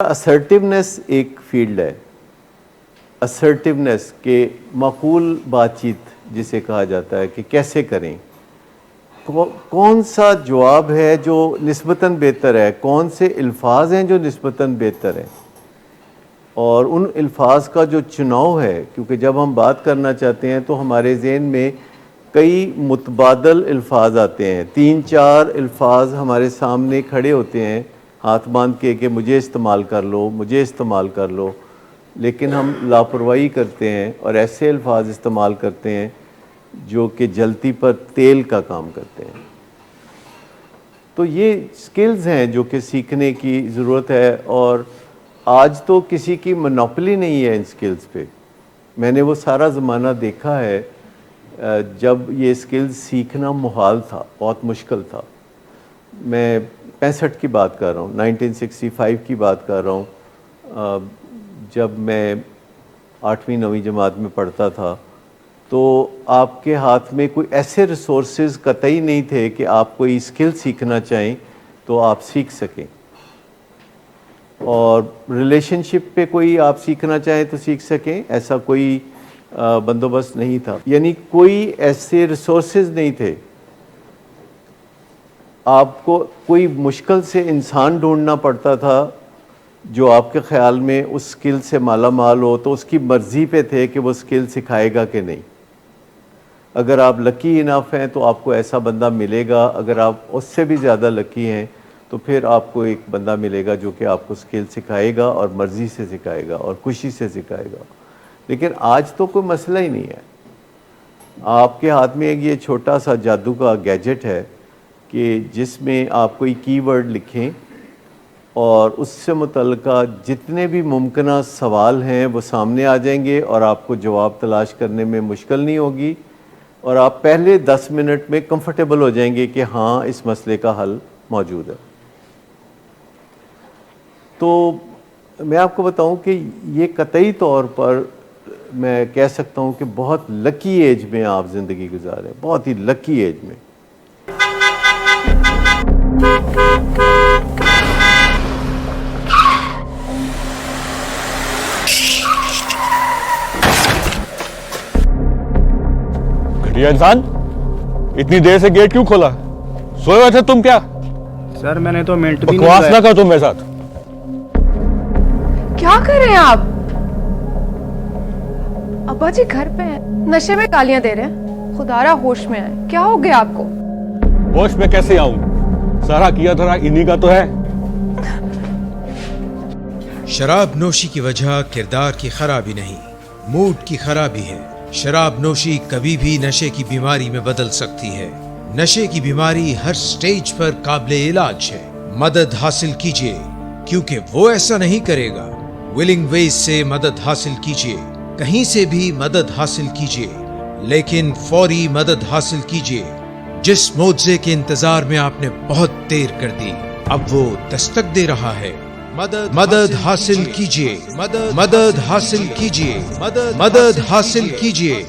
Assertiveness एक field है। Assertiveness के माकूल बातचीत जिसे कहा जाता है कि कैसे करें, कौन सा जवाब है जो निस्बतन बेहतर है, कौन से अल्फाज हैं जो निस्बतन बेहतर हैं, और उन अल्फाज का जो चुनाव है, क्योंकि जब हम बात करना चाहते हैं तो हमारे ज़हन में कई मुतबादल अल्फाज आते हैं, 3-4 अल्फाज हमारे सामने खड़े होते हैं हाथ बांध के कि मुझे इस्तेमाल कर लो, मुझे इस्तेमाल कर लो, लेकिन हम लापरवाही करते हैं और ऐसे अल्फाज इस्तेमाल करते हैं जो कि जलती पर तेल का काम करते हैं। तो ये स्किल्स हैं जो कि सीखने की ज़रूरत है, और आज तो किसी की मोनोपोली नहीं है इन स्किल्स पे। मैंने वो सारा ज़माना देखा है जब ये स्किल्स सीखना मुहाल था, बहुत मुश्किल था। मैं 65 की बात कर रहा हूँ, 1965 की बात कर रहा हूँ। जब मैं 8वीं-9वीं जमात में पढ़ता था तो आपके हाथ में कोई ऐसे रिसोर्सेज कतई नहीं थे कि आप कोई स्किल सीखना चाहें तो आप सीख सकें, और रिलेशनशिप पे कोई आप सीखना चाहें तो सीख सकें, ऐसा कोई बंदोबस्त नहीं था। यानी कोई ऐसे रिसोर्सेज नहीं थे। आपको कोई मुश्किल से इंसान ढूंढना पड़ता था जो आपके ख्याल में उस स्किल से माला माल हो, तो उसकी मर्ज़ी पे थे कि वो स्किल सिखाएगा कि नहीं। अगर आप लकी इनफ हैं तो आपको ऐसा बंदा मिलेगा, अगर आप उससे भी ज़्यादा लकी हैं तो फिर आपको एक बंदा मिलेगा जो कि आपको स्किल सिखाएगा और मर्ज़ी से सिखाएगा और खुशी से सिखाएगा। लेकिन आज तो कोई मसला ही नहीं है। आपके हाथ में एक ये छोटा सा जादू का गैजेट है कि जिसमें आप कोई कीवर्ड लिखें और उससे मुतल्लिका जितने भी मुमकिन सवाल हैं वो सामने आ जाएंगे और आपको जवाब तलाश करने में मुश्किल नहीं होगी, और आप पहले 10 मिनट में कंफर्टेबल हो जाएंगे कि हाँ, इस मसले का हल मौजूद है। तो मैं आपको बताऊं कि ये कतई तौर पर मैं कह सकता हूं कि बहुत लकी एज में आप ज़िंदगी गुजारें, बहुत ही लकी एज में। घटिया इंसान, इतनी देर से गेट क्यों खोला? सोए हुए थे तुम क्या? सर मैंने तो मिनट भी बकवास ना कर तुम मेरे साथ। क्या कर रहे हैं आप? अब्बा जी घर पे हैं, नशे में गालियां दे रहे हैं। खुदारा होश में आए, क्या हो गया आपको? होश में कैसे आऊं? सारा किया धरा इन्हीं का तो है। शराब नोशी की वजह किरदार की खराबी नहीं, मूड की खराबी है। शराब नोशी कभी भी नशे की बीमारी में बदल सकती है। नशे की बीमारी हर स्टेज पर काबिले इलाज है। मदद हासिल कीजिए, क्योंकि वो ऐसा नहीं करेगा। विलिंग वेज से मदद हासिल कीजिए, कहीं से भी मदद हासिल कीजिए, लेकिन फौरी मदद हासिल कीजिए। जिस मुआवजे के इंतजार में आपने बहुत देर कर दी, अब वो दस्तक दे रहा है। मदद हासिल कीजिए, मदद हासिल कीजिए, मदद हासिल कीजिए।